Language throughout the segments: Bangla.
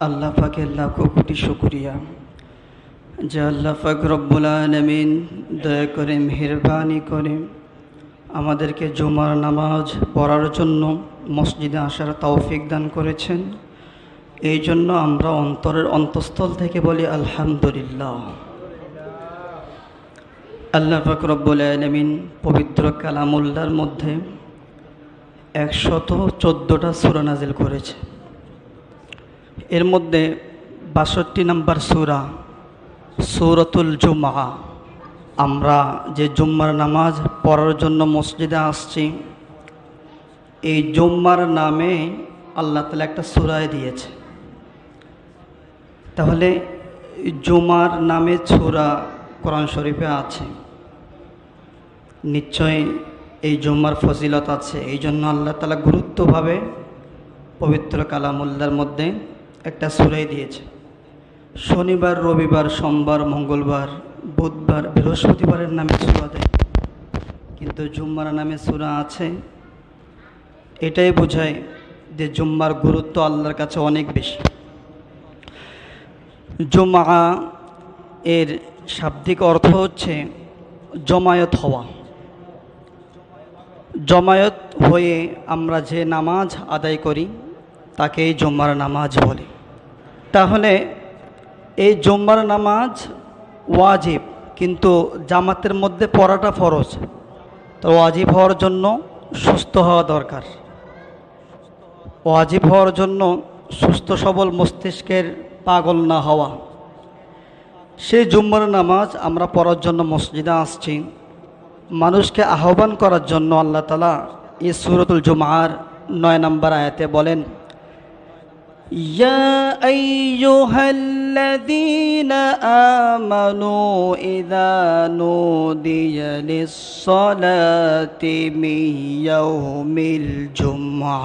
আল্লাহ পাকের লাখো কোটি শুকরিয়া যে আল্লাহ পাক রব্বুল আলামিন দয়া করে মেহেরবানি করে আমাদেরকে জুমার নামাজ পড়ার জন্য মসজিদে আসার তৌফিক দান করেছেন। এই জন্য আমরা অন্তরের অন্তঃস্থল থেকে বলি আলহামদুলিল্লাহ। আল্লাহ পাক রব্বুল আলামিন পবিত্র কালামুল্লাহর মধ্যে 114টা সূরা নাজিল করেছে। এর মধ্যে 62 নম্বর সূরা সূরাতুল জুমআ। আমরা যে জুম্মার নামাজ পড়ার জন্য মসজিদে আসছি, এই জুম্মার নামে আল্লাহ তাআলা একটা সূরা দিয়েছে। তাহলে জুমার নামে সূরা কোরআন শরীফে আছে, নিশ্চয়ই এই জুম্মার ফজিলত আছে। এই জন্য আল্লাহ তাআলা গুরুত্বভাবে পবিত্র কালামুল্লাহর মধ্যে একটা সূরা দিয়েছে। শনিবার, রবিবার, সোমবার, মঙ্গলবার, বুধবার, বৃহস্পতিবারের নামে সূরা দেয়, কিন্তু জুম্মার নামে সূরা আছে। এটাই বোঝায় যে জুম্মার গুরুত্ব আল্লাহর কাছে অনেক বেশি। জুমআ এর শাব্দিক অর্থ হচ্ছে জমায়েত হওয়া। জমায়েত হয়ে আমরা যে নামাজ আদায় করি তাকেই জুম্মার নামাজ বলে। তাহলে এই জুম্মার নামাজ ওয়াজিব, কিন্তু জামাতের মধ্যে পড়াটা ফরজ। তো ওয়াজিব হওয়ার জন্য সুস্থ হওয়া দরকার। ওয়াজিব হওয়ার জন্য সুস্থ সবল মস্তিষ্কের পাগল না হওয়া। সেই জুম্মার নামাজ আমরা পড়ার জন্য মসজিদে আসছি, মানুষকে আহ্বান করার জন্য আল্লাহ তাআলা এই সূরাতুল জুমআর 9 নম্বর আয়াতে বলেন, ইয়া আইয়ুহাল্লাযীনা আমানু ইযা নুদিয়া লিস-সালাতি মিন ইয়াউমিল জুমআ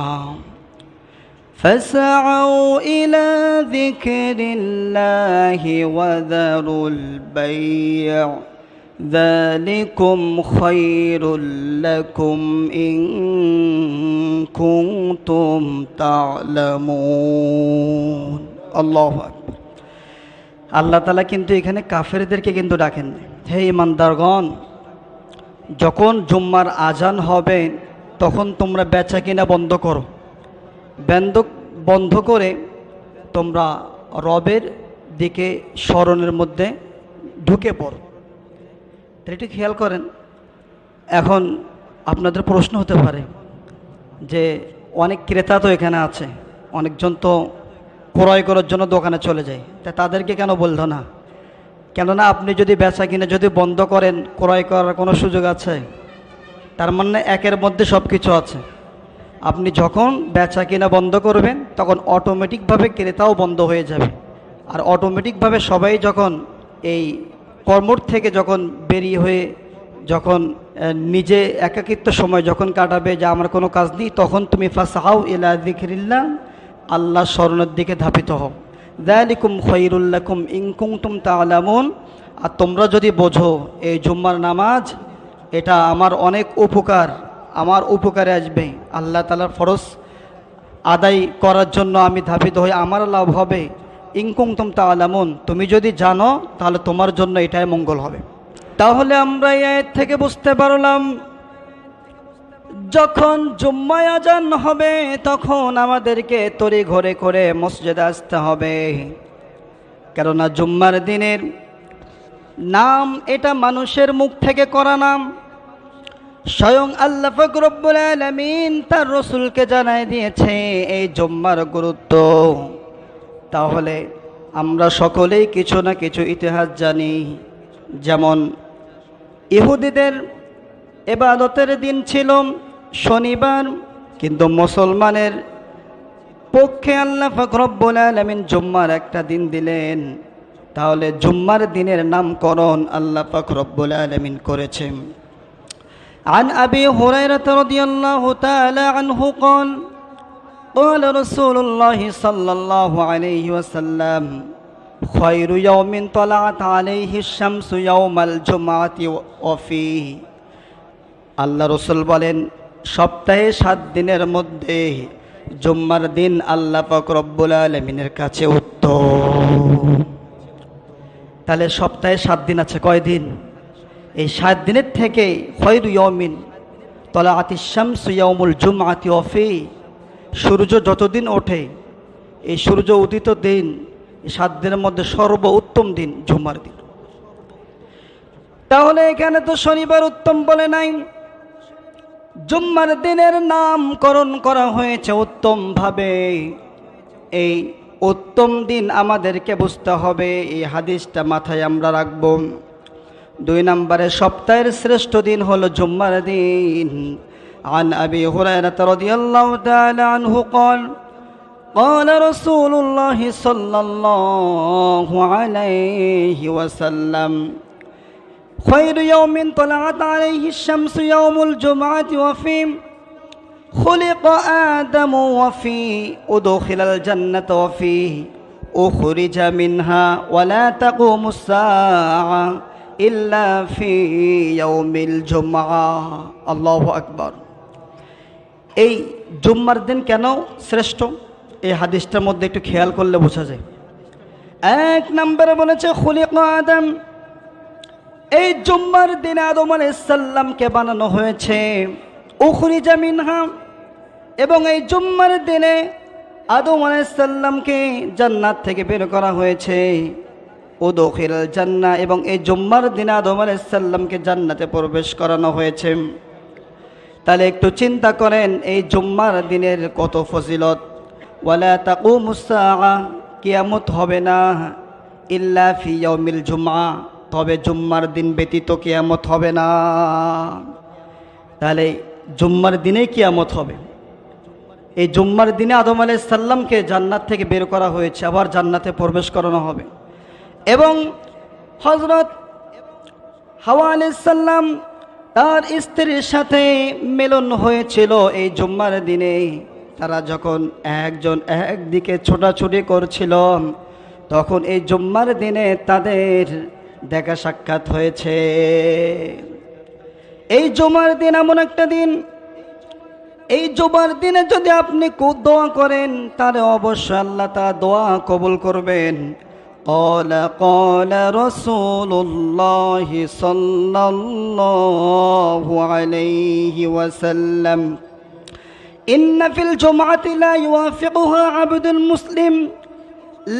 ফাসআউ ইলা যিকরিল্লাহি ওয়া যারুল বাই', ذلكم خير لكم إن كنتم تعلمون। আল্লাহু আকবার। আল্লাহ তাআলা কিন্তু এখানে কাফেরদেরকে কিন্তু ডাকেন, হে ঈমানদারগণ, যখন জুম্মার আজান হবে তখন তোমরা বেচা কিনা বন্ধ করো। বন্ধ করে তোমরা রবের দিকে স্মরণের মধ্যে ঢুকে পড়ো। একটু খেয়াল করেন, এখন আপনাদের প্রশ্ন হতে পারে যে অনেক ক্রেতা তো এখানে আছে, অনেকজন তো ক্রয় করার জন্য দোকানে চলে যায়, তা তাদেরকে কেন বলতো না? কেননা আপনি যদি বেচা কিনে যদি বন্ধ করেন, ক্রয় করার কোনো সুযোগ আছে? তার মানে একের মধ্যে সব কিছু আছে। আপনি যখন বেচা কিনা বন্ধ করবেন তখন অটোমেটিকভাবে ক্রেতাও বন্ধ হয়ে যাবে, আর অটোমেটিকভাবে সবাই যখন এই কর্মর থেকে যখন বেরিয়ে হয়ে যখন নিজে একাকিত্ব সময় যখন কাটাবে যে আমার কোনো কাজ নেই, তখন তুমি ফাসআউ ইলা যিকরিল্লাহ, আল্লাহ স্মরণের দিকে ধাবিত হও। যালিকুম খায়রুল লাকুম ইন কুনতুম তা'লামুন। আর তোমরা যদি বোঝো এই জুম্মার নামাজ এটা আমার অনেক উপকার, আমার উপকারে আসবে, আল্লাহ তাআলার ফরজ আদায় করার জন্য আমি ধাবিত হই, আমার লাভ হবে। ইন কুনতুম তা'লামুন, তুমি যদি জানো তাহলে তোমার জন্য এটাই মঙ্গল হবে। তাহলে আমরা এই আয়াত থেকে বুঝতে পারলাম যখন জুম্মায় আজান হবে তখন আমাদেরকে তড়িঘড়ি করে মসজিদে আসতে হবে। কেননা জুম্মার দিনের নাম এটা মানুষের মুখ থেকে করা নাম, স্বয়ং আল্লাহ পাক রব্বুল আলামিন তার রাসূলকে জানায় দিয়েছে এই জুম্মার গুরুত্ব। তাহলে আমরা সকলেই কিছু না কিছু ইতিহাস জানি। যেমন ইহুদিদের ইবাদতের দিন ছিল শনিবার, কিন্তু মুসলমানের পক্ষে আল্লাহ পাক রব্বুল আলামিন জুম্মার একটা দিন দিলেন। তাহলে জুম্মার দিনের নামকরণ আল্লাহ পাক রব্বুল আলামিন করেছেন। عن أبي هريرة رضي الله تعالى عنه قال قال رسول الله صلى الله عليه وسلم خير يوم طلعت عليه الشمس يوم الجمعة وفيه। আল্লাহ রসুল বলেন, সপ্তাহে 7 দিনের মধ্যে জুম্মার দিন আল্লাহ পাক রব্বুল আলামিনের কাছে উত্তম। তাহলে সপ্তাহে 7 দিন আছে, কয় দিন? এই 7 দিনের থেকে খয়রু ইয়াউমিন তলাআতিশ শামসু ইয়াউমুল জুমআতি ওয়া ফি, সূর্য যতদিন ওঠে এই সূর্য উদিত দিন, এই 7 দিনের মধ্যে সর্বোত্তম দিন জুম্মার দিন। তাহলে এখানে তো শনিবার উত্তম বলে নাই, জুম্মার দিনের নামকরণ করা হয়েছে উত্তম ভাবে। এই উত্তম দিন আমাদেরকে বুঝতে হবে, এই হাদিসটা মাথায় আমরা রাখব। 2 নম্বরে সপ্তাহের শ্রেষ্ঠ দিন হলো জুম্মার দিন। عن أبي هريرة رضي الله تعالى عنه قال قال رسول الله صلى الله عليه وسلم خير يوم طلعت عليه الشمس يوم الجمعة وفيه خلق آدم وفيه أدخل الجنة وفيه أخرج منها ولا تقوم الساعة إلا في يوم الجمعة الله أكبر। এই জুম্মার দিন কেন শ্রেষ্ঠ এই হাদিসটার মধ্যে একটু খেয়াল করলে বোঝা যায়। 1 নম্বরে বলেছে খুলিকা আদম, এই জুম্মার দিনে আদম আলাইহিস সালামকে বানানো হয়েছে। উখরিজা মিনহা, এবং এই জুম্মার দিনে আদম আলাইহিস সালামকে জান্নাত থেকে বের করা হয়েছে। উদখিলাল জান্নাহ, এবং এই জুম্মার দিনে আদম আলাইহিস সালামকে জান্নাতে প্রবেশ করানো হয়েছে। তাহলে একটু চিন্তা করেন এই জুম্মার দিনের কত ফজিলত। ওয়ালা তাকুমুস সাআ, কিয়ামত হবে না ইল্লা ফি ইয়াউমিল জুমআ, তবে জুম্মার দিন ব্যতীত কিয়ামত হবে না। তাহলে জুম্মার দিনেই কিয়ামত হবে। এই জুম্মার দিনে আদম আলাইহিস সালামকে জান্নাত থেকে বের করা হয়েছে, আবার জান্নাতে প্রবেশ করানো হবে। এবং হযরত হাওয়া আলাইহিস সালাম তার স্ত্রীর সাথে মিলন হয়েছিল এই জুম্মার দিনে। তারা যখন একজন একদিকে ছোটাছুটি করছিল, তখন এই জুম্মার দিনে তাদের দেখা সাক্ষাৎ হয়েছে। এই জুমার দিন এমন একটা দিন, এই জুমার দিনে যদি আপনি দোয়া করেন তাহলে অবশ্যই আল্লাহ তা দোয়া কবুল করবেন। قال رسول الله صلى الله عليه وسلم إن في الجمعة لا يوافقها عبد المسلم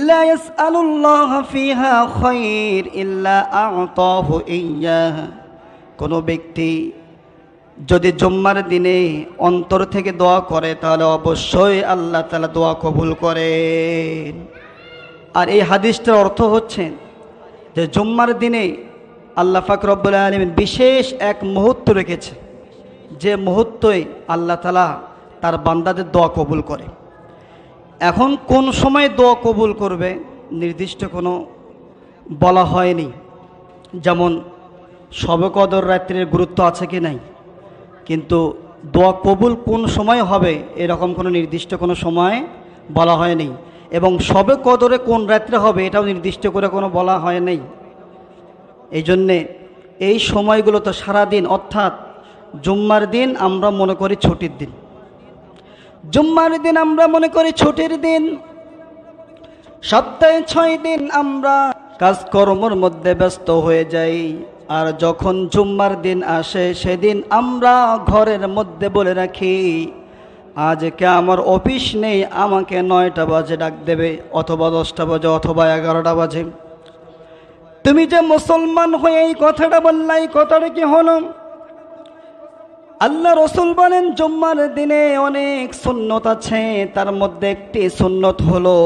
لا يسأل الله فيها خير إلا أعطاه إياه। কোনো ব্যক্তি যদি জুম্মার দিনে অন্তর থেকে দোয়া করে তাহলে অবশ্যই আল্লাহ তাআলা দোয়া কবুল করেন। আর এই হাদিসটার অর্থ হচ্ছে যে জুম্মার দিনে আল্লাহ পাক রব্বুল আলামিন বিশেষ এক মুহূর্ত রেখেছে, যে মুহূর্তে আল্লাহ তাআলা তার বান্দাদের দোয়া কবুল করে। এখন কোন সময় দোয়া কবুল করবে নির্দিষ্ট কোনো বলা হয়নি। যেমন শবে কদর রাত্রির গুরুত্ব আছে কি নাই, কিন্তু দোয়া কবুল কোন সময় হবে এরকম কোনো নির্দিষ্ট কোনো সময় বলা হয়নি। এবং শবে কদরে কোন রাত্রে হবে এটাও নির্দিষ্ট করে কোনো বলা হয় নাই। এই জন্যে এই সময়গুলো তো সারাদিন, অর্থাৎ জুম্মার দিন আমরা মনে করি ছুটির দিন। জুম্মার দিন আমরা মনে করি ছুটির দিন। সপ্তাহে 6 দিন আমরা কাজকর্মের মধ্যে ব্যস্ত হয়ে যাই, আর যখন জুম্মার দিন আসে সেদিন আমরা ঘরের মধ্যে বলে রাখি আজকে আমার অফিস নেই, আমাকে 9টা বাজে ডাক দেবে, অথবা 10টা বাজে, অথবা 11টা বাজে। তুমি যে মুসলমান হয়ে এই কথাটা বললা, এই কথাটা কি হলো? আল্লাহ রসুল বলেন জুম্মার দিনে অনেক সুন্নত আছে, তার মধ্যে একটি সুন্নত হলো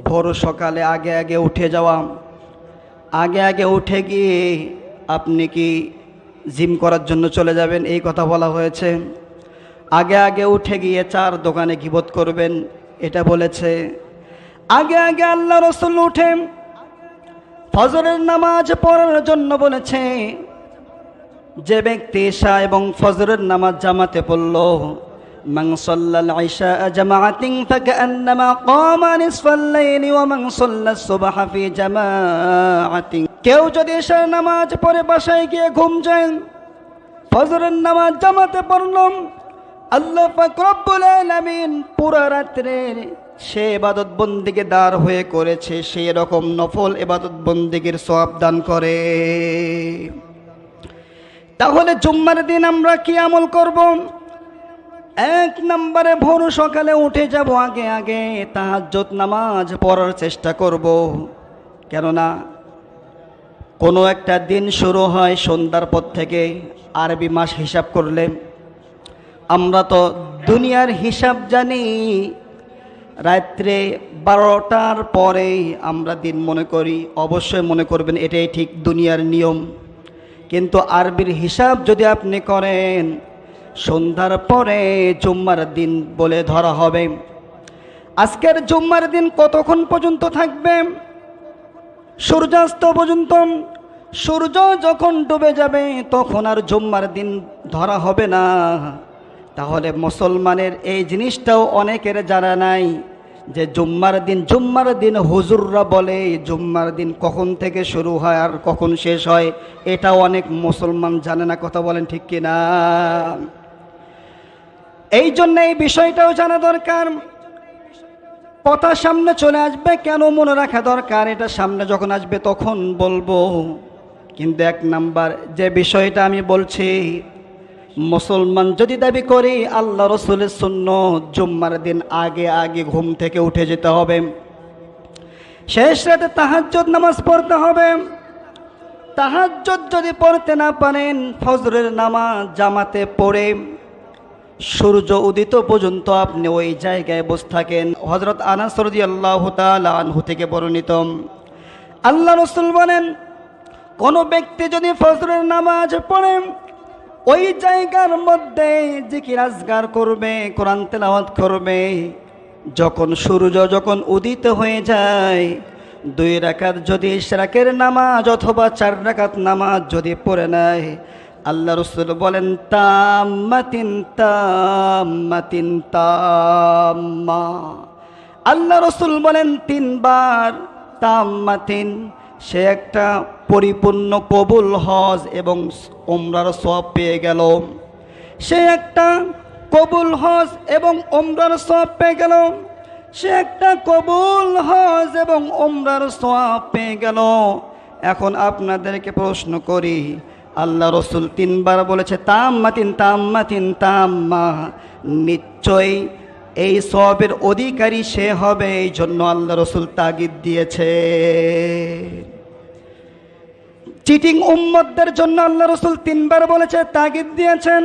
ভোর সকালে আগে আগে উঠে যাওয়া। আগে আগে উঠে গিয়ে আপনি কি জিম করার জন্য চলে যাবেন এই কথা বলা হয়েছে। আগে আগে উঠে গিয়ে 4 দোকানে গিবত করবেন এটা বলেছে। আগে আগে আল্লাহ রসুল উঠে ফজরের নামাজ পড়ার জন্য বলেছে। যে ব্যক্তি ঈশা এবং ফজরের নামাজ জামাতে পড়ল, মান সাল্লাল ঈশা জামাআতিন ফাকান্নামা কামা নিসফাল লাইলি ওয়া মান সাল্লাস সুবহা ফি জামাআতিন। কেউ যদি ঈশার নামাজ পড়ে বাসায় গিয়ে ঘুম যায়, ফজরের নামাজ জামাতে পড়ল, আল্লাহ পাক রব্বুল আলামিন পুরা রাত্রে সে ইবাদত বন্দিকে দাঁড় হয়ে করেছে, সেই রকম নফল ইবাদত বন্দিগির সওয়াব দান করে। তাহলে জুম্মার দিন আমরা কি আমল করব? এক নম্বরে ভোর সকালে উঠে যাব, আগে আগে তাহাজ্জুদ নামাজ পড়ার চেষ্টা করব। কেননা কোনো একটা দিন শুরু হয় সন্ধ্যার পর থেকে, আরবি মাস হিসাব করলে আমরা তো দুনিয়ার হিসাব জানি, রাত্রে 12টার পরেই আমরা দিন মনে করি। অবশ্যই মনে করবেন এটাই ঠিক দুনিয়ার নিয়ম, কিন্তু আরবির হিসাব যদি আপনি করেন সন্ধ্যার পরে জুম্মার দিন বলে ধরা হবে। আজকের জুম্মার দিন কতক্ষণ পর্যন্ত থাকবে? সূর্যাস্ত পর্যন্ত। সূর্য যখন ডুবে যাবে তখন আর জুম্মার দিন ধরা হবে না। তাহলে মুসলমানের এই জিনিসটাও অনেকের জানা নাই যে জুম্মার দিন হুজুররা বলে জুম্মার দিন কখন থেকে শুরু হয় আর কখন শেষ হয়, এটাও অনেক মুসলমান জানে না। কথা বলেন ঠিক কিনা? এই জন্য এই বিষয়টাও জানা দরকার। কথা সামনে চলে আসবে, কেন মনে রাখা দরকার? এটা সামনে যখন আসবে তখন বলবো। কিন্তু এক নাম্বার যে বিষয়টা আমি বলছি, মুসলমান যদি দাবি করি আল্লাহ রসুলের সুন্নাত, জুম্মার দিন আগে আগে ঘুম থেকে উঠে যেতে হবে, শেষ রাতে তাহাজ্জুদ নামাজ পড়তে হবে। তাহাজ্জুদ যদি পড়তে না পারেন, ফজরের নামাজ জামাতে পড়ে সূর্য উদিত পর্যন্ত আপনি ওই জায়গায় বসে থাকেন। হযরত আনাস রাদিয়াল্লাহু তাআলা আনহু থেকে বর্ণিত, আল্লাহ রাসূল বলেন, কোন ব্যক্তি যদি ফজরের নামাজ পড়ে ওই জায়গার মধ্যে জিকির আজগার করবে, কোরআন তেলাওয়াত করবে, যখন উদিত হয়ে যায় 2 রাকাত যদি ইশরাকের নামাজ অথবা 4 রাকাত নামাজ যদি পড়ে নেয়, আল্লাহ রাসূল বলেন তাম্মাতিন তাম্মাতিন তাম্মা। আল্লাহ রাসূল বলেন 3 বার তাম্মাতিন, সে একটা পরিপূর্ণ কবুল হজ এবং উমরার সওয়াব পেয়ে গেল। সে একটা কবুল হজ এবং উমরার সওয়াব পেয়ে গেল। সে একটা কবুল হজ এবং উমরার সওয়াব পেয়ে গেল। এখন আপনাদেরকে প্রশ্ন করি, আল্লাহ রসুল 3 বার বলেছে তাম্মাতিন তাম্মাতিন তাম্মা, নিশ্চয়ই এই সওয়াবের অধিকারী সে হবে। এই জন্য আল্লাহ রসুল তাগিদ দিয়েছে। চিটিং উম্মতদের জন্য আল্লাহ রসুল 3 বার বলেছে, তাগিদ দিয়েছেন।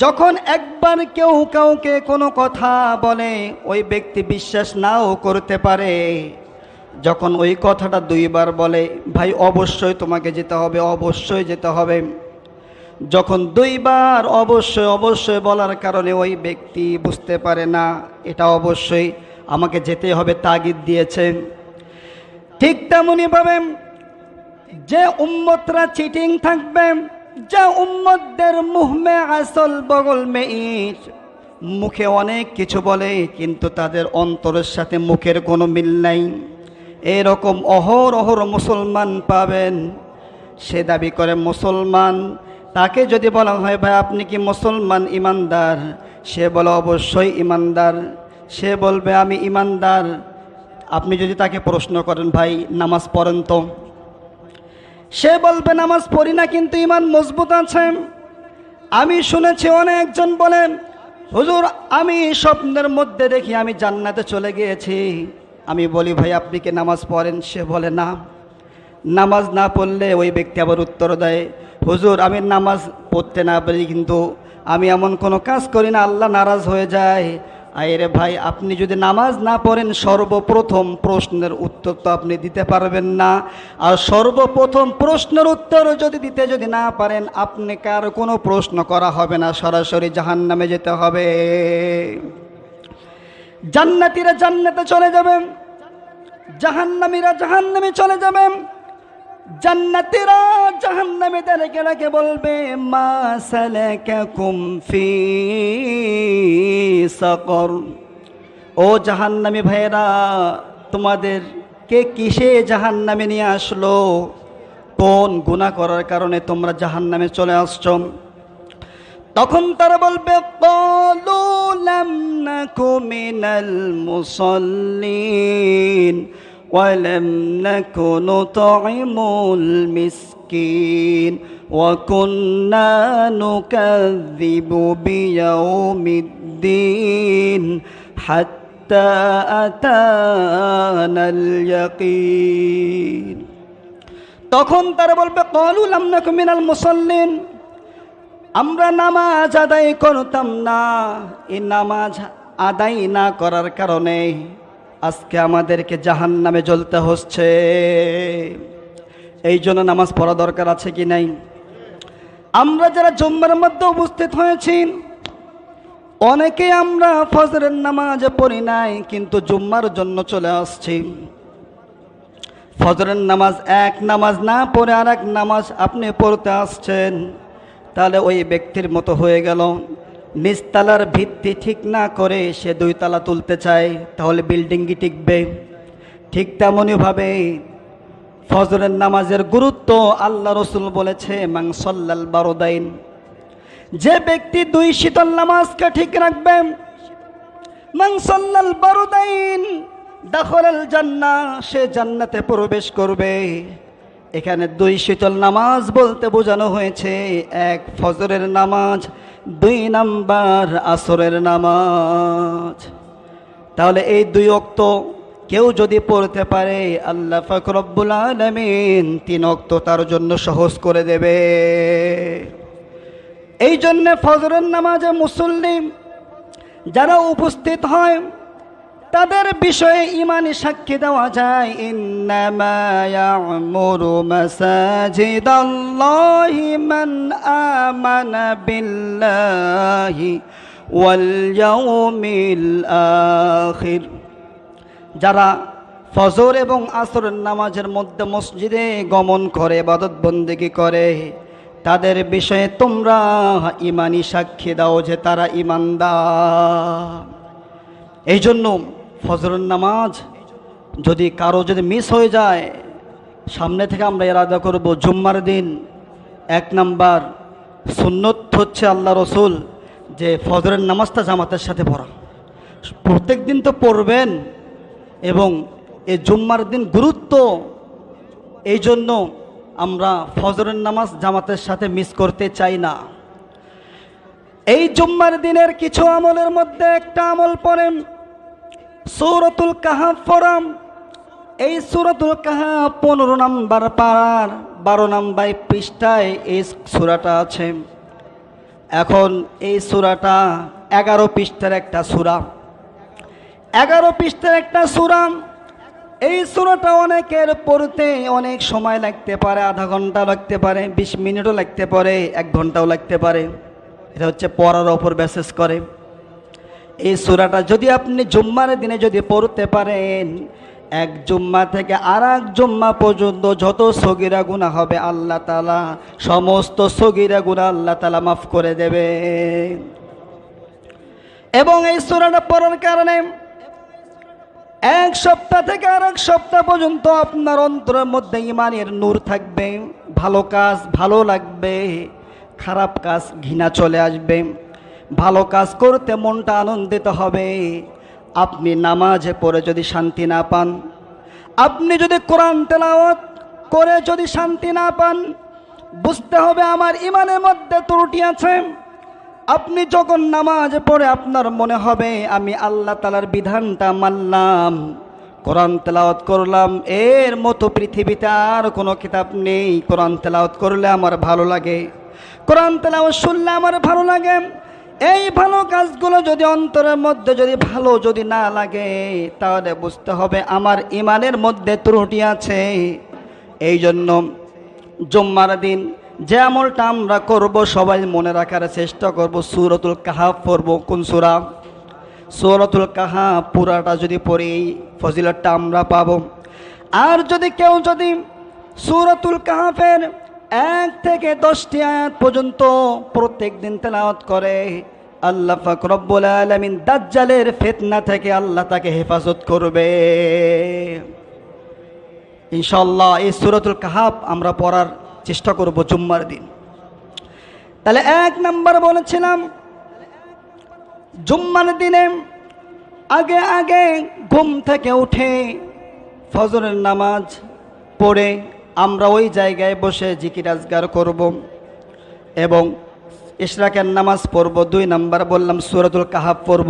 যখন একবার কেউ কাউকে কোনো কথা বলে ওই ব্যক্তি বিশ্বাস নাও করতে পারে, যখন ওই কথাটা 2 বার বলে, ভাই অবশ্যই তোমাকে যেতে হবে, অবশ্যই যেতে হবে, যখন 2 বার অবশ্যই অবশ্যই বলার কারণে ওই ব্যক্তি বুঝতে পারে না এটা অবশ্যই আমাকে যেতে হবে, তাগিদ দিয়েছে। ঠিক তেমনিভাবে যে উম্মতরা চিটিং থাকবে, যে উম্মতদের মুহ মে আসল বগল মে ইট, মুখে অনেক কিছু বলে কিন্তু তাদের অন্তরের সাথে মুখের কোনো মিল নাই, এরকম অহরহ মুসলমান পাবেন। সে দাবি করে মুসলমান, তাকে যদি বলা হয় ভাই আপনি কি মুসলমান ইমানদার, সে বলে অবশ্যই ইমানদার। সে বলবে আমি ইমানদার। আপনি যদি তাকে প্রশ্ন করেন ভাই নামাজ পড়েন তো, সে বলবে নামাজ পড়ি না কিন্তু ইমান মজবুত আছে। আমি শুনেছি অনেকজন বলেন হুজুর আমি স্বপ্নের মধ্যে দেখি আমি জান্নাতে চলে গিয়েছি। আমি বলি ভাই আপনি কি নামাজ পড়েন? সে বলে না। নামাজ না পড়লে ওই ব্যক্তি আবার উত্তর দেয় হুজুর আমি নামাজ পড়তে না পারি কিন্তু আমি এমন কোনো কাজ করি না আল্লাহ নারাজ হয়ে যায়। আরে ভাই আপনি যদি নামাজ না পড়েন সর্বপ্রথম প্রশ্নের উত্তর তো আপনি দিতে পারবেন না, আর সর্বপ্রথম প্রশ্নের উত্তর যদি না পারেন আপনাকে আর কোনো প্রশ্ন করা হবে না, সরাসরি জাহান্নামে যেতে হবে। জান্নাতীরা জান্নাতে চলে যাবেন, জাহান্নামীরা জাহান্নামে চলে যাবেন। জান্নাতীরা জাহান্নামীদেরকে বলবে মা সালাকাকুম ফি সাকর, ও জাহান্নামী ভাইরা তোমাদের কে কিসে জাহান্নামে নিয়ে আসলো, কোন গুনাহ করার কারণে তোমরা জাহান্নামে চলে আসছো? তখন তারা বলবে ক্বালু লাম নাকু মিনাল মুসাল্লিন ওয়া লাম নাকু নুতঈমুল মিসকিন ওয়া কুন্না নুকাযযিবু বিয়াউমিদ্দিন হাত্তা আতানাল ইয়াকিন। তখন তারা বলবে ক্বালু লাম নাকু মিনাল মুসাল্লিন, আমরা নামাজ আদায় করতাম না, এই নামাজ আদায় না করার কারণে আজকে আমাদেরকে জাহান্নামে জ্বলতে হচ্ছে। এই জন্য নামাজ পড়া দরকার আছে কি নাই? আমরা যারা জুম্মার মধ্যে উপস্থিত হয়েছি, অনেকে আমরা ফজরের নামাজ পড়ি নাই, কিন্তু জুম্মার জন্য চলে আসছি। ফজরের নামাজ এক নামাজ না পড়ে আর এক নামাজ আপনি পড়তে আসছেন, তাহলে ওই ব্যক্তির মতো হয়ে গেল। নিচতলার ভিত্তি ঠিক না করে সে 2 তলা তুলতে চায়, তাহলে বিল্ডিং কি টিকবে? ঠিক তেমনইভাবে ফজরের নামাজের গুরুত্ব আল্লাহ রসুল বলেছে মান সাল্লাল বারদাইন, যে ব্যক্তি 2 শীতল নামাজকে ঠিক রাখবে, মান সাল্লাল বারদাইন দাখালাল জান্নাহ, সে জান্নাতে প্রবেশ করবে। এখানে 2 শীতল নামাজ বলতে বোঝানো হয়েছে 1 ফজরের নামাজ, 2 নাম্বার আসরের নামাজ। তাহলে এই 2 ওয়াক্ত কেউ যদি পড়তে পারে, আল্লাহ পাক রব্বুল আলামিন 3 ওয়াক্ত তার জন্য সহজ করে দেবে। এই জন্য ফজরের নামাজে মুসল্লি যারা উপস্থিত হয় তাদের বিষয়ে ইমানি সাক্ষী দেওয়া যায়, ইন্নামা ইয়ামুরু মাসাজিদাল্লাহি মান আমানা বিল্লাহি ওয়াল ইয়াউমিল আখির। যারা ফজর এবং আসরের নামাজের মধ্যে মসজিদে গমন করে ইবাদত বন্দেগী করে, তাদের বিষয়ে তোমরা ইমানি সাক্ষী দাও যে তারা ঈমানদার। এই জন্য ফজরের নামাজ যদি কারো যদি মিস হয়ে যায়, সামনে থেকে আমরা ইরাদা করব জুম্মার দিন 1 নাম্বার সুন্নত হচ্ছে আল্লাহ রসুল যে ফজরের নামাজটা জামাতের সাথে পড়া। প্রত্যেক দিন তো পড়বেন, এবং এই জুম্মার দিন গুরুত্ব, এই জন্য আমরা ফজরের নামাজ জামাতের সাথে মিস করতে চাই না। এই জুম্মার দিনের কিছু আমলের মধ্যে একটা আমল পড়েন সূরাতুল কাহাফ পড়া। এই সূরাতুল কাহাফ 15 নাম্বার পারার 12 নাম্বার পৃষ্ঠায় এই সূরাটা আছে। এখন এই সূরাটা 11 পৃষ্ঠার একটা সূরা, 11 পৃষ্ঠার একটা সূরা। এই সূরাটা অনেকের পড়তে অনেক সময় লাগতে পারে, আধা ঘন্টা লাগতে পারে, 20 মিনিটও লাগতে পারে, 1 ঘন্টাও লাগতে পারে। এটা হচ্ছে পড়ার ওপর বেসিস করে। এই সূরাটা যদি আপনি জুম্মার দিনে যদি পড়তে পারেন, 1 জুম্মা থেকে আর 1 জুম্মা পর্যন্ত যত সগীরা গুনাহ হবে আল্লাহ তাআলা সমস্ত সগীরা গুনাহ আল্লাহ তাআলা মাফ করে দেবে। এবং এই সূরাটা পড়ার কারণে 1 সপ্তাহ থেকে আর 1 সপ্তাহ পর্যন্ত আপনার অন্তরের মধ্যে ঈমানের নূর থাকবে, ভালো কাজ ভালো লাগবে, খারাপ কাজ ঘৃণা চলে আসবে, ভালো কাজ করতে মনটা আনন্দিত হবে। আপনি নামাজে পড়ে যদি শান্তি না পান, আপনি যদি কোরআন তেলাওয়াত করে যদি শান্তি না পান, বুঝতে হবে আমার ঈমানের মধ্যে ত্রুটি আছে। আপনি যখন নামাজ পড়ে আপনার মনে হবে আমি আল্লাহ তাআলার বিধানটা মানলাম, কোরআন তেলাওয়াত করলাম, এর মতো পৃথিবীতে আর কোনো কিতাব নেই। কোরআন তেলাওয়াত করলে আমার ভালো লাগে, কোরআন তেলাওয়াত শুনলে আমার ভালো লাগে। এই ভালো কাজগুলো যদি অন্তরের মধ্যে যদি ভালো যদি না লাগে, তাহলে বুঝতে হবে আমার ঈমানের মধ্যে ত্রুটি আছে। এই জন্য জুম্মার দিন যে আমলটা আমরা করব সবাই মনে রাখার চেষ্টা করব, সূরাতুল কাহাফ পড়ব। কোন সূরা? সূরাতুল কাহাফ পুরাটা যদি পড়ি ফজিলতটা আমরা পাব। আর যদি কেউ যদি সূরাতুল কাহাফের 1 থেকে 10টি আয়াত পর্যন্ত প্রত্যেক দিন তেলাওয়াত করে, আল্লাহ পাক রব্বুল আলামিন দাজ্জালের ফিতনা থেকে আল্লাহ তাকে হেফাজত করবে ইনশাআল্লাহ। এই সূরাতুল কাহাফ আমরা পড়ার চেষ্টা করব জুম্মার দিন। তাহলে 1 নাম্বার বলেছিলাম, জুম্মার দিনে আগে আগে ঘুম থেকে উঠে ফজরের নামাজ পড়ে আমরা ওই জায়গায় বসে জিকির আজগার করব এবং ইশরাকের নামাজ পড়ব। 2 নাম্বার বললাম সূরাতুল কাহাফ পড়ব।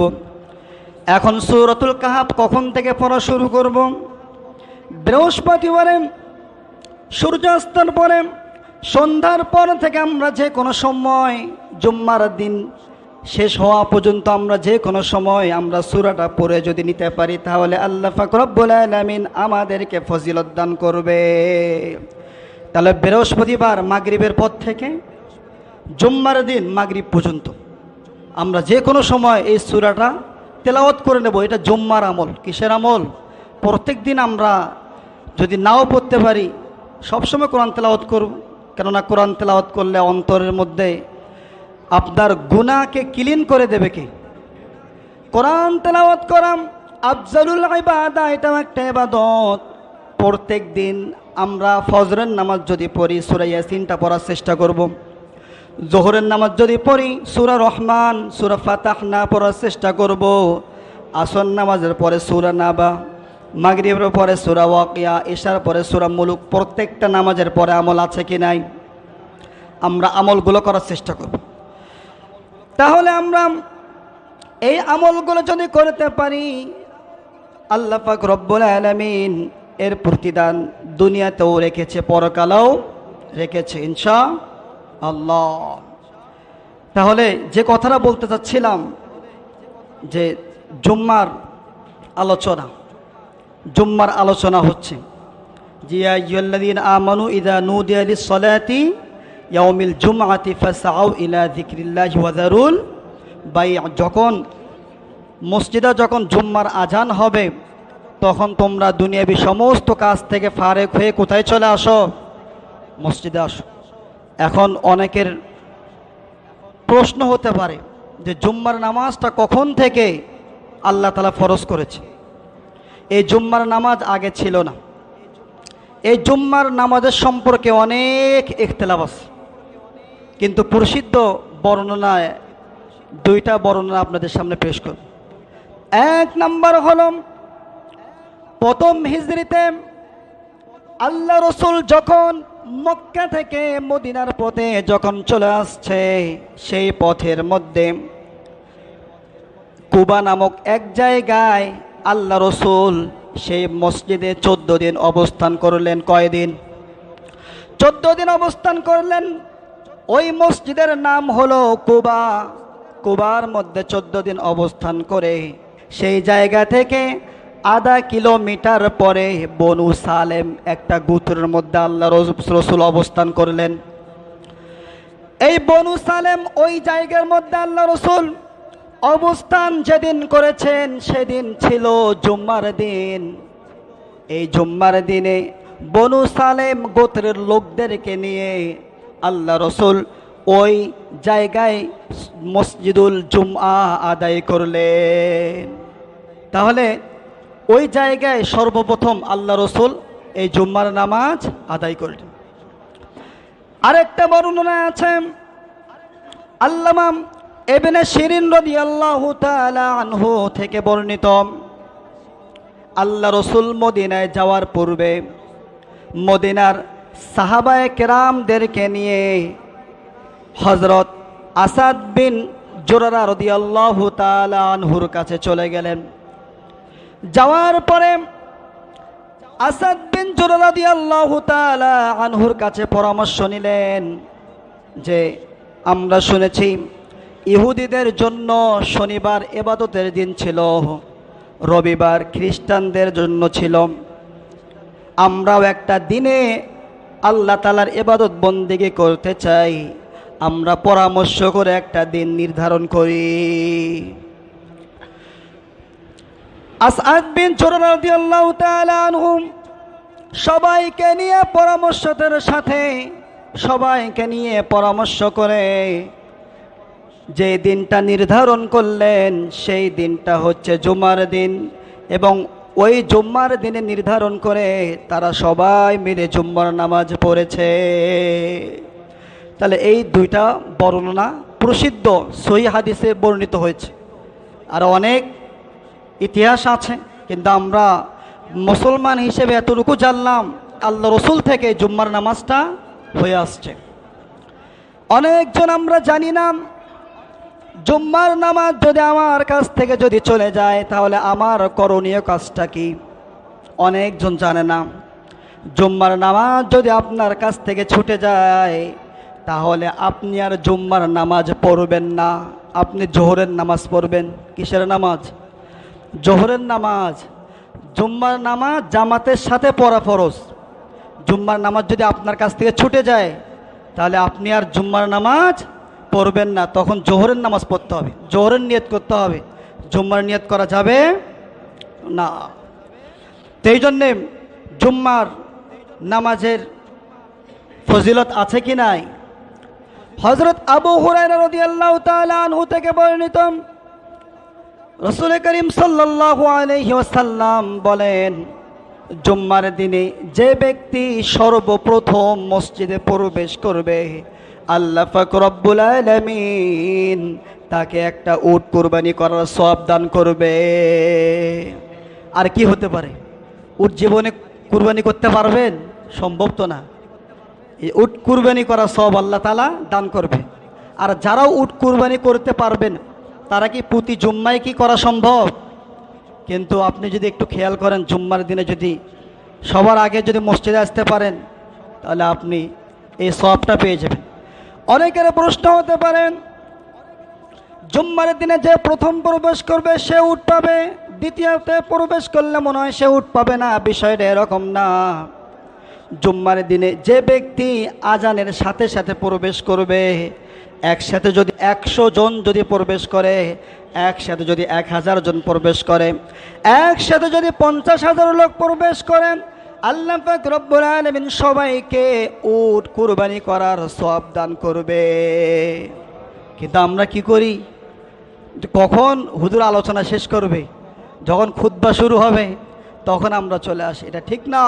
এখন সূরাতুল কাহাফ কখন থেকে পড়া শুরু করব? বৃহস্পতিবারে সূর্যাস্তের পরে সন্ধ্যার পর থেকে আমরা যে কোনো সময়, জুম্মার দিন শেষ হওয়া পর্যন্ত আমরা যে কোনো সময় আমরা সূরাটা পড়ে যদি নিতে পারি, তাহলে আল্লাহ পাক রব্বুল আলামিন আমাদেরকে ফজিলত দান করবে। তাহলে বৃহস্পতিবার মাগরিবের পর থেকে জুম্মার দিন মাগরিব পর্যন্ত আমরা যে কোনো সময় এই সূরাটা তেলাওয়াত করে নেব। এটা জুম্মার আমল। কিসের আমল? প্রত্যেক দিন আমরা যদি নাও পড়তে পারি, সবসময় কোরআন তেলাওয়াত করব। কেননা কোরআন তেলাওয়াত করলে অন্তরের মধ্যে আপনার গুনাহকে ক্লিন করে দেবে কে? কোরআন তেলাওয়াত করা আফজালুল ইবাদা, এটা একটা ইবাদত। প্রত্যেক দিন আমরা ফজরের নামাজ যদি পড়ি সূরা ইয়াসিনটা পড়ার চেষ্টা করব। জোহরের নামাজ যদি পড়ি সূরা রহমান, সূরা ফাতাহনা পড়ার চেষ্টা করব। আসর নামাজের পরে সূরা নাবা, মাগরিবের পরে সূরা ওয়াকিয়া, ইশার পরে সূরা মুলুক। প্রত্যেকটা নামাজের পরে আমল আছে কি নাই? আমরা আমলগুলো করার চেষ্টা করব। তাহলে আমরা এই আমলগুলো যদি করতে পারি, আল্লাহ পাক রব্বুল আলামিন এর প্রতিদান দুনিয়াতেও রেখেছে, পরকালেও রেখেছে ইনশাআল্লাহ। তাহলে যে কথাটা বলতে চাচ্ছিলাম যে জুম্মার আলোচনা হচ্ছে যে ইয়া আইয়ুহাল্লাযীনা আমানু ইযা নুদিয়া লিস-সালাতি ইয়াউমিল জুমআতি ফাসআউ ইলা যিকরিল্লাহি ওয়া যারুল বাই'। যখন মসজিদে যখন জুম্মার আজান হবে তখন তোমরা দুনিয়াবি সমস্ত কাজ থেকে ফারেক হয়ে কোথায় চলে আসো? মসজিদে আসো। এখন অনেকের প্রশ্ন হতে পারে যে জুম্মার নামাজটা কখন থেকে আল্লাহ তাআলা ফরজ করেছে? এই জুম্মার নামাজ আগে ছিল না। এই জুম্মার নামাজের সম্পর্কে অনেক ইখতিলাফ আছে, কিন্তু প্রসিদ্ধ বর্ণনায় 2টা বর্ণনা আপনাদের সামনে পেশ করব। 1 নাম্বার হল, প্রথম হিজরিতে আল্লাহ রসুল যখন মক্কা থেকে মদিনার পথে যখন চলে আসছে, সেই পথের মধ্যে কুবা নামক এক জায়গায় আল্লাহ রসুল সেই মসজিদে 14 দিন অবস্থান করলেন। কয়দিন? 14 দিন অবস্থান করলেন। ওই মসজিদের নাম হলো কুবা। কুবার মধ্যে 14 দিন অবস্থান করে সেই জায়গা থেকে আধা কিলোমিটার পরে বনু সালেম একটা গোত্রের মধ্যে আল্লাহ রসুল অবস্থান করলেন। এই বনু সালেম ওই জায়গার মধ্যে আল্লাহ রসুল অবস্থান যেদিন করেছেন সেদিন ছিল জুম্মার দিন। এই জুম্মার দিনে বনু সালেম গোত্রের লোকদেরকে নিয়ে আল্লাহ রসুল ওই জায়গায় মসজিদুল জুমআ আদায় করলেন। তাহলে ওই জায়গায় সর্বপ্রথম আল্লাহ রসুল এই জুম্মার নামাজ আদায় করলেন। আরেকটা বর্ণনা আছে, আল্লামা ইবনে শিরিন রাদিয়াল্লাহু তাআলা আনহু থেকে বর্ণিত, আল্লাহ রসুল মদিনায় যাওয়ার পূর্বে মদিনার সাহাবায়ে কেরামদেরকে নিয়ে হযরত আসাদ বিন জুরারা রাদিয়াল্লাহু তাআলা আনহুর কাছে চলে গেলেন। যাওয়ার পরে আসাদ বিন জুরারা রাদিয়াল্লাহু তাআলা আনহুর কাছে পরামর্শ নিলেন যে আমরা শুনেছি ইহুদিদের জন্য শনিবার ইবাদতের দিন ছিল, রবিবার খ্রিস্টানদের জন্য ছিল। আমরাও একটা দিনে আল্লাহ তাআলার ইবাদত বন্দেগী করতে চাই, আমরা পরামর্শ করে একটা দিন নির্ধারণ করি। আসাদ বিন জুরারা রাদিয়াল্লাহু তাআলা আনহু সবাইকে নিয়ে পরামর্শ করে যে দিনটা নির্ধারণ করলেন সেই দিনটা হচ্ছে জুমার দিন, এবং ওই জুম্মার দিনে নির্ধারণ করে তারা সবাই মিলে জুম্মার নামাজ পড়েছে। তাহলে এই দুইটা বর্ণনা প্রসিদ্ধ সহিহ হাদিসে বর্ণিত হয়েছে। আর অনেক ইতিহাস আছে, কিন্তু আমরা মুসলমান হিসেবে এতটুকু জানলাম আল্লাহ রসুল থেকে জুম্মার নামাজটা হয়ে আসছে। অনেকজন আমরা জানি না জুম্মার নামাজ যদি আমার কাছ থেকে যদি চলে যায় তাহলে আমার করণীয় কাজটা কি, অনেকজন জানে না। জুম্মার নামাজ যদি আপনার কাছ থেকে ছুটে যায় তাহলে আপনি আর জুম্মার নামাজ পড়বেন না, আপনি জোহরের নামাজ পড়বেন। কিসের নামাজ? জোহরের নামাজ। জুম্মার নামাজ জামাতের সাথে পড়া ফরজ। জুম্মার নামাজ যদি আপনার কাছ থেকে ছুটে যায় তাহলে আপনি আর জুম্মার নামাজ পড়বেন না, তখন জোহরের নামাজ পড়তে হবে, জোহরের নিয়ত করতে হবে, জুম্মার নিয়ত করা যাবে না। তো এই জন্যে জুম্মার নামাজের ফজিলত আছে কি নাই? হযরত আবু হুরায়রা রাদিয়াল্লাহু তাআলা আনহু থেকে বর্ণিত, রাসূল করিম সাল্লাল্লাহু আলাইহি ওয়াসাল্লাম বলেন, জুম্মার দিনে যে ব্যক্তি সর্বপ্রথম মসজিদে প্রবেশ করবে আল্লাহ পাক রব্বুল আলামিন তাকে একটা উট কুরবানি করার সওয়াব দান করবে। আর কি হতে পারে? উট জীবনে কুরবানি করতে পারবেন? সম্ভব তো না। এই উট কুরবানি করার সওয়াব আল্লাহ তাআলা দান করবে। আর যারাও উট কুরবানি করতে পারবেন তারা কি প্রতি জুম্মায় কি করা সম্ভব? কিন্তু আপনি যদি একটু খেয়াল করেন, জুম্মার দিনে যদি সবার আগে যদি মসজিদে আসতে পারেন তাহলে আপনি এই সওয়াবটা পেয়ে যাবেন। অনেকের প্রশ্ন হতে পারেন, জুম্মার দিনে যে প্রথম প্রবেশ করবে সে উট পাবে, দ্বিতীয়তে প্রবেশ করলে মনে হয় সে উট পাবে না। বিষয়টা এরকম না। জুম্মার দিনে যে ব্যক্তি আজানের সাথে সাথে প্রবেশ করবে, একসাথে যদি 100 জন যদি প্রবেশ করে, একসাথে যদি 1000 জন প্রবেশ করে, একসাথে যদি 50,000 লোক প্রবেশ করেন, আল্লাহ পাক রব্বুল আলামিন সবাইকে উট কুরবানি করার সওয়াব দান করবে। কিন্তু আমরা কি করি, কখন হুজুর আলোচনা শেষ করবে, যখন খুতবা শুরু হবে তখন আমরা চলে আসি। এটা ঠিক না।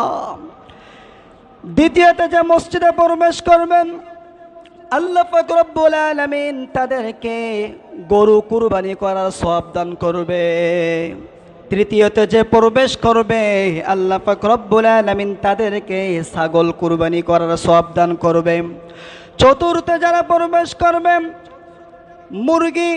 দ্বিতীয়তে যে মসজিদে প্রবেশ করবেন আল্লাহ পাক রব্বুল আলামিন তাদেরকে গরু কুরবানি করার সওয়াব দান করবে। তৃতীয়তে যে প্রবেশ করবে আল্লাহ পাক রব্বুল আলামিন তাদেরকে ছাগল কুরবানি করার সওয়াব দান করবে। চতুর্থে যারা প্রবেশ করবে মুরগি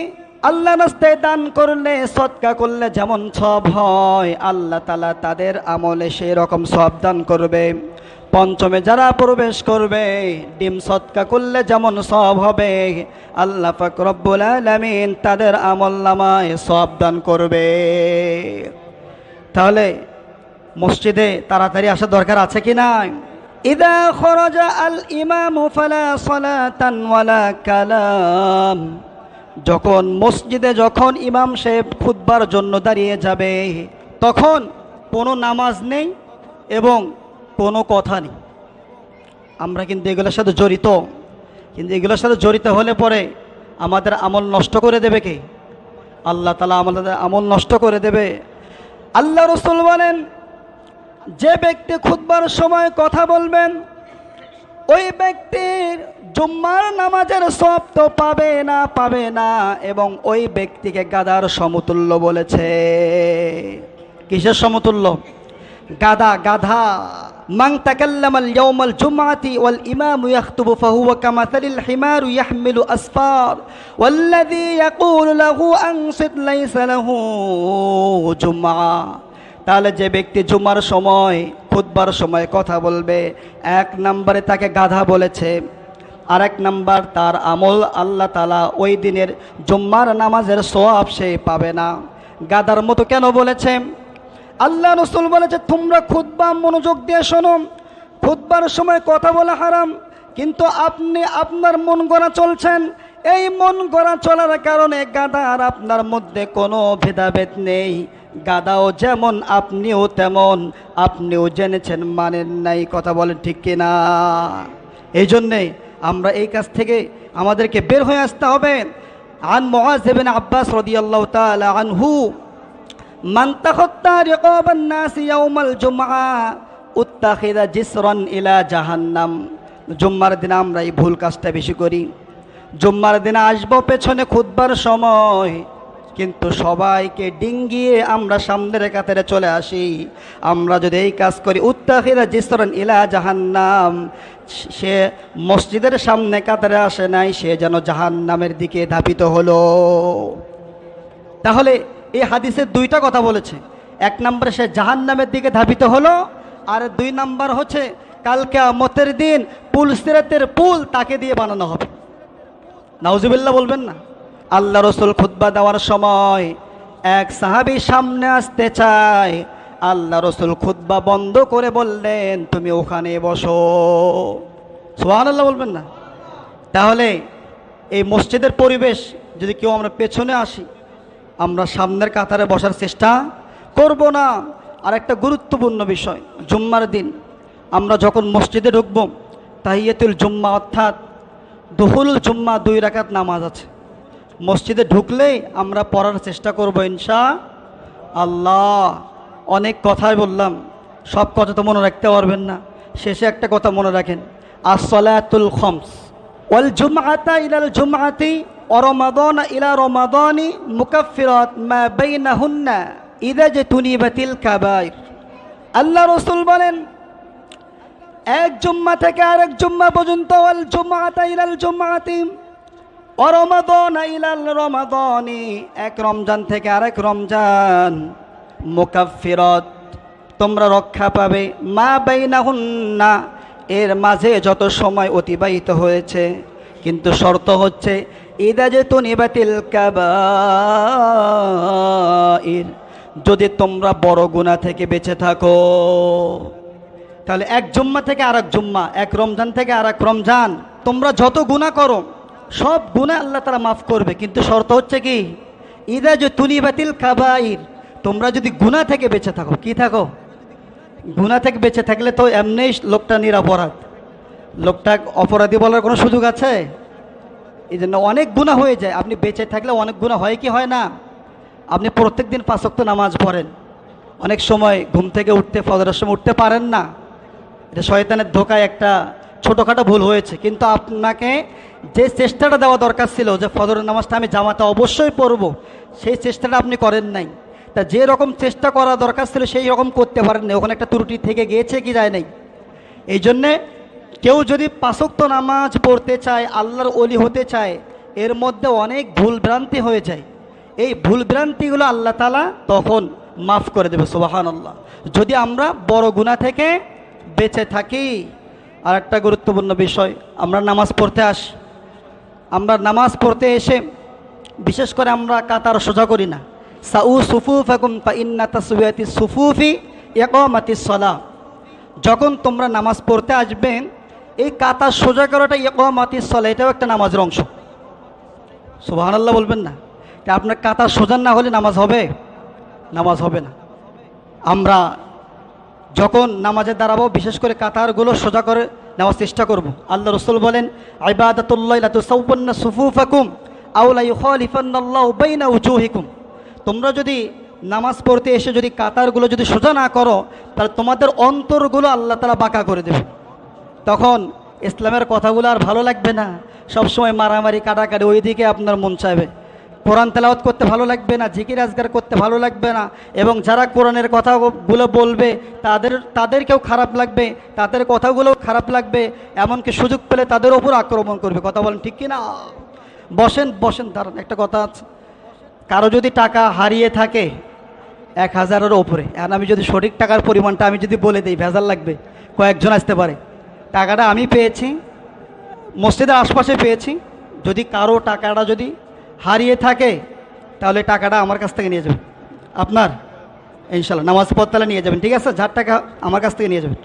আল্লাহ রাস্তায় দান করলে, সদকা করলে যেমন সওয়াব হয় আল্লাহ তাআলা তাদের আমলে সেই রকম সওয়াব দান করবে। পঞ্চমে যারা প্রবেশ করবে ডিম সদকা করলে যেমন সওয়াব হবে আল্লাহ পাক রব্বুল আলামিন তাদের আমলনামায় সওয়াব দান করবে। তাহলে মসজিদে তাড়াতাড়ি আসা দরকার আছে কি না? ইদা খরাজা আল ইমামু ফালা সালাতান ওয়ালা কালাম। যখন মসজিদে যখন ইমাম সাহেব খুতবার জন্য দাঁড়িয়ে যাবে তখন কোনো নামাজ নেই এবং কোনো কথা নেই। আমরা কিন্তু এগুলোর সাথে জড়িত, কিন্তু এগুলোর সাথে জড়িত হলে পরে আমাদের আমল নষ্ট করে দেবে কে? আল্লাহ তাআলা আমাদের আমল নষ্ট করে দেবে। আল্লাহ রাসূল বলেন, যে ব্যক্তি খুতবার সময় কথা বলবেন ওই ব্যক্তির জুম্মার নামাজের সওয়াব তো পাবে না এবং ওই ব্যক্তিকে গাধার সমতুল্য বলেছে। কিসের সমতুল্য? গাধা। মান তাকাল্লামা ইয়াউমাল জুমআতি ওয়াল ইমামু ইয়াখতুবু ফাহুয়া কামাসালিল হিমারু ইয়াহমিলু আসফার ওয়াল্লাযী ইয়াকুলু লাহু আনসিত লাইসা লাহু জুমআ। তাহলে যে ব্যক্তি জুমার সময় খুতবার সময় কথা বলবে, 1 নম্বরে তাকে গাধা বলেছে, আর 1 নম্বর তার আমল আল্লাহ তাআলা ওই দিনের জুম্মার নামাজের সওয়াব সে পাবে না। গাধার মতো কেন বলেছে? আল্লাহ রাসূল বলেছে, তোমরা খুতবা মনোযোগ দিয়ে শোনো, খুতবার সময় কথা বলা হারাম, কিন্তু আপনি আপনার মন গড়া চলছেন। এই মন গড়া চলার কারণে গাধা আর আপনার মধ্যে কোনো ভেদাভেদ নেই। গাধাও যেমন আপনিও তেমন, আপনিও জেনেছেন মানেন নাই। কথা বলেন ঠিক কিনা? এই জন্যে আমরা এই কাজ থেকে আমাদেরকে বের হয়ে আসতে হবে। আন মুআয ইবনে আব্বাস রাদিয়াল্লাহু তাআলা আনহু, মান তাখাত্তা রিকাবান নাস ইয়াউমাল জুমআ উত্তাখিযা জিসরান ইলা জাহান্নাম। জুম্মার দিনে আমরা এই ভুল কাজটা বেশি করি। জুম্মার দিনে আসবো পেছনে খুতবার সময়, কিন্তু সবাইকে ডিঙ্গিয়ে আমরা সামনের কাতারে চলে আসি। আমরা যদি এই কাজ করি, উত্তাখিরা জিসরান ইলা জাহান্নাম, সে মসজিদের সামনে কাতারে আসে নাই, সে যেন জাহান্নামের দিকে ধাবিত হলো। তাহলে এই হাদিসে দুইটা কথা বলেছে। এক নম্বরে সে জাহান্নামের দিকে ধাবিত হলো, আর দুই নম্বর হচ্ছে কালকে কিয়ামতের দিন পুল সিরাতের পুল তাকে দিয়ে বানানো হবে। নাউজুবিল্লাহ বলবেন না। আল্লাহ রসুল খুতবা দেওয়ার সময় এক সাহাবী সামনে আসতে চায়, আল্লাহ রসুল খুতবা বন্ধ করে বললেন, তুমি ওখানে বসো। সুবহানাল্লাহ বলবেন না। তাহলে এই মসজিদের পরিবেশ যদি কেউ আমরা পেছনে আসি, আমরা সামনের কাতারে বসার চেষ্টা করব না। আর একটা গুরুত্বপূর্ণ বিষয়, জুম্মার দিন আমরা যখন মসজিদে ঢুকব, তাহিয়াতুল জুম্মা অর্থাৎ দুহুলুল জুম্মা 2 রাকাত নামাজ আছে। মসজিদে ঢুকলেই আমরা পড়ার চেষ্টা করব ইনশাআল্লাহ। অনেক কথাই বললাম, সব কথা তো মনে রাখতে পারবেন না। শেষে একটা কথা মনে রাখেন, as-salatul khams wal jum'ata ila al jum'ati wa ramadana ila ramadani mukaffirat ma bainahunna idha jatunibatil kabair। আল্লাহ রাসূল বলেন, এক জুম্মা থেকে আরেক জুম্মা পর্যন্ত, ওয়াল জুমআতা ইলাল জুমআতি ওয়া রমাদানা ইলাল রমাদানি, এক রমজান থেকে আরেক রমজান, মুকাফফিরাত, তোমরা রক্ষা পাবে, মা বাইনাহুন্না, এর মাঝে যত সময় অতিবাহিত হয়েছে। কিন্তু শর্ত হচ্ছে ইদা জাতুনিবাতিল কাবাইর, যদি তোমরা বড় গুনাহ থেকে বেঁচে থাকো। তাহলে এক জুম্মা থেকে আরেক জুম্মা, এক রমজান থেকে আরেক রমজান, তোমরা যত গুনাহ করো সব গুনাহ আল্লাহ তাআলা মাফ করবে। কিন্তু শর্ত হচ্ছে কি, ইদা জাতুনিবাতিল কাবাইর, তোমরা যদি গুনাহ থেকে বেঁচে থাকো। কি থাকো? গুনাহ থেকে বেঁচে থাকলে তো এমনিই লোকটা নিরপরাধ, লোকটা অপরাধী বলার কোনো সুযোগ আছে? এই জন্য অনেক গুনাহ হয়ে যায়। আপনি বেঁচে থাকলে অনেক গুনাহ হয় কি হয় না? আপনি প্রত্যেক দিন 5 ওয়াক্ত নামাজ পড়েন, অনেক সময় ঘুম থেকে উঠতে ফজরের সময় উঠতে পারেন না। এটা শয়তানের ধোকায় একটা ছোটোখাটো ভুল হয়েছে। কিন্তু আপনাকে যে চেষ্টাটা দেওয়া দরকার ছিল যে ফজরের নামাজটা আমি জামাতে অবশ্যই পড়ব, সেই চেষ্টাটা আপনি করেন নাই। তা যে রকম চেষ্টা করা দরকার ছিল সেই রকম করতে পারেন না, ওখানে একটা ত্রুটি থেকে গিয়েছে কি যায় নাই। এই জন্যে কেউ যদি 5 ওয়াক্ত নামাজ পড়তে চায়, আল্লাহর ওলি হতে চায়, এর মধ্যে অনেক ভুলভ্রান্তি হয়ে যায়। এই ভুলভ্রান্তিগুলো আল্লাহ তাআলা তখন মাফ করে দেবে, সুবহানাল্লাহ, যদি আমরা বড় গুনাহ থেকে বেঁচে থাকি। আর একটা গুরুত্বপূর্ণ বিষয়, আমরা নামাজ পড়তে আসি, আমরা নামাজ পড়তে এসে বিশেষ করে আমরা কাতার সোজা করি না। সাউ সুফুফাকুম ফা ইন্না তাসওয়াতিস সুফুফি ইকামাতিস সালাহ, যখন তোমরা নামাজ পড়তে আসবেন, এই কাতার সোজা করাটা ইকামাতিস সালাহ, এটাও একটা নামাজের অংশ। সুবহানাল্লাহ বলবেন না। আপনার কাতার সোজা না হলে নামাজ হবে? নামাজ হবে না। আমরা যখন নামাজে দাঁড়াবো বিশেষ করে কাতারগুলো সোজা করে নেওয়ার চেষ্টা করব। আল্লাহ রাসূল বলেন, ইবাদাতুল্লাহি লা তুসাউবুন্না সুফুফাকুম আও লা ইউখালিফান্নাল্লাহু বাইনা উজুহিকুম, তোমরা যদি নামাজ পড়তে এসে যদি কাতারগুলো যদি সোজা না করো, তাহলে তোমাদের অন্তরগুলো আল্লাহ তাআলা বাঁকা করে দেবে। তখন ইসলামের কথাগুলো আর ভালো লাগবে না, সবসময় মারামারি কাটাকাটি ওই দিকে আপনার মন চাইবে। কোরআন তেলাওয়াত করতে ভালো লাগবে না, জিকির আজকার করতে ভালো লাগবে না, এবং যারা কোরআনের কথাগুলো বলবে তাদেরকেও খারাপ লাগবে, তাদের কথাগুলোও খারাপ লাগবে, এমনকি সুযোগ পেলে তাদের ওপর আক্রমণ করবে। কথা বলেন ঠিক কিনা? বসেন বসেন, দাঁড়ান, একটা কথা আছে, কারো যদি টাকা হারিয়ে থাকে 1000-এর ওপরে, আর আমি যদি সঠিক টাকার পরিমাণটা আমি যদি বলে দিই, ভেজাল লাগবে, কয়েকজন আসতে পারে। টাকাটা আমি পেয়েছি, মসজিদের আশপাশে পেয়েছি। যদি কারো টাকাটা যদি হারিয়ে থাকে, তাহলে টাকাটা আমার কাছ থেকে নিয়ে যাবেন, আপনার ইনশাল্লাহ নামাজ পড়তে নিয়ে যাবেন, ঠিক আছে? যার টাকা আমার কাছ থেকে নিয়ে যাবেন।